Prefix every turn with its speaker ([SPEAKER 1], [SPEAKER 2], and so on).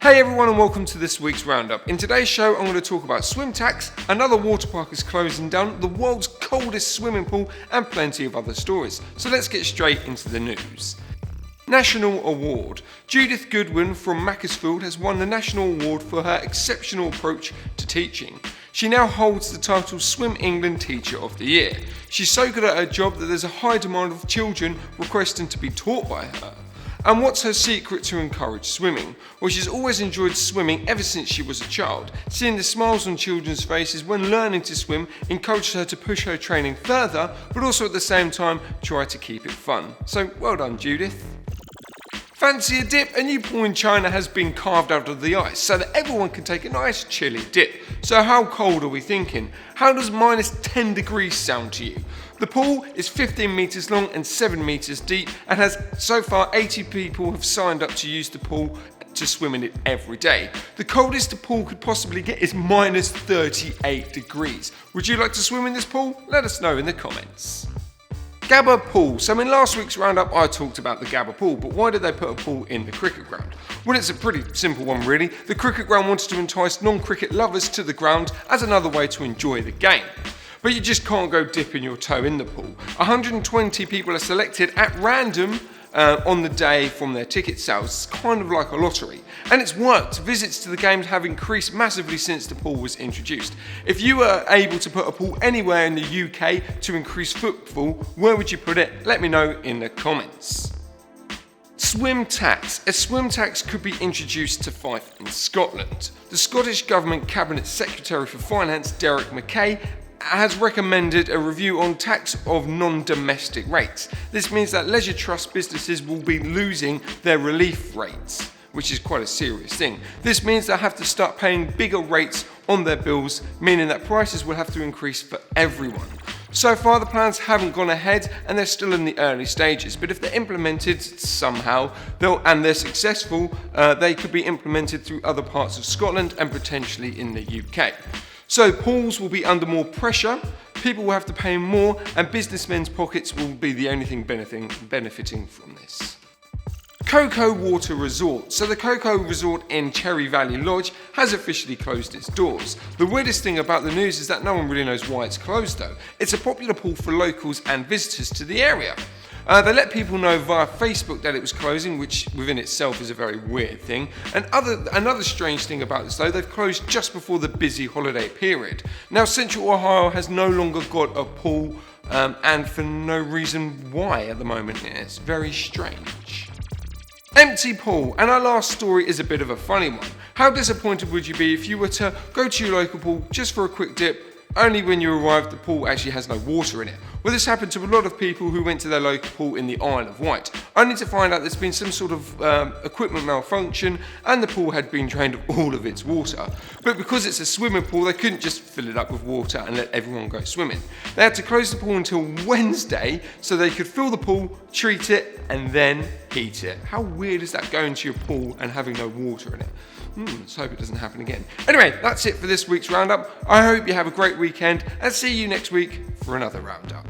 [SPEAKER 1] Hey everyone and welcome to this week's roundup. In today's show I'm going to talk about swim tax, another water park is closing down, the world's coldest swimming pool and plenty of other stories. So let's get straight into the news. National Award. Judith Goodwin from Macclesfield has won the National Award for her exceptional approach to teaching. She now holds the title Swim England Teacher of the Year. She's so good at her job that there's a high demand of children requesting to be taught by her. And what's her secret to encourage swimming? Well, she's always enjoyed swimming ever since she was a child. Seeing the smiles on children's faces when learning to swim encouraged her to push her training further, but also at the same time try to keep it fun. So well done, Judith. Fancy a dip? A new pool in China has been carved out of the ice so that everyone can take a nice chilly dip. So how cold are we thinking? How does minus 10 degrees sound to you? The pool is 15 metres long and 7 metres deep and has so far 80 people have signed up to use the pool to swim in it every day. The coldest the pool could possibly get is minus 38 degrees. Would you like to swim in this pool? Let us know in the comments. Gabba Pool. So in last week's roundup I talked about the Gabba Pool, but why did they put a pool in the cricket ground? Well, it's a pretty simple one really. The cricket ground wanted to entice non-cricket lovers to the ground as another way to enjoy the game. But you just can't go dipping your toe in the pool. 120 people are selected at random on the day from their ticket sales. It's kind of like a lottery. And it's worked. Visits to the games have increased massively since the pool was introduced. If you were able to put a pool anywhere in the UK to increase footfall, where would you put it? Let me know in the comments. Swim tax. A swim tax could be introduced to Fife in Scotland. The Scottish Government Cabinet Secretary for Finance, Derek Mackay, has recommended a review on tax of non-domestic rates. This means that leisure trust businesses will be losing their relief rates, which is quite a serious thing. This means they'll have to start paying bigger rates on their bills, meaning that prices will have to increase for everyone. So far the plans haven't gone ahead and they're still in the early stages, but if they're implemented somehow and they're successful, they could be implemented through other parts of Scotland and potentially in the UK. So pools will be under more pressure, people will have to pay more, and businessmen's pockets will be the only thing benefiting from this. Cocoa Water Resort. So the Cocoa Resort in Cherry Valley Lodge has officially closed its doors. The weirdest thing about the news is that no one really knows why it's closed though. It's a popular pool for locals and visitors to the area. They let people know via Facebook that it was closing, which within itself is a very weird thing. And another strange thing about this though, they've closed just before the busy holiday period. Now Central Ohio has no longer got a pool and for no reason why at the moment. It's very strange. Empty pool, and our last story is a bit of a funny one. How disappointed would you be if you were to go to your local pool just for a quick dip, only when you arrived the pool actually has no water in it? Well, this happened to a lot of people who went to their local pool in the Isle of Wight, only to find out there's been some sort of equipment malfunction and the pool had been drained of all of its water. But because it's a swimming pool, they couldn't just fill it up with water and let everyone go swimming. They had to close the pool until Wednesday so they could fill the pool, treat it, and then heat it. How weird is that, going to your pool and having no water in it? Let's hope it doesn't happen again. Anyway, that's it for this week's roundup. I hope you have a great weekend and see you next week for another roundup.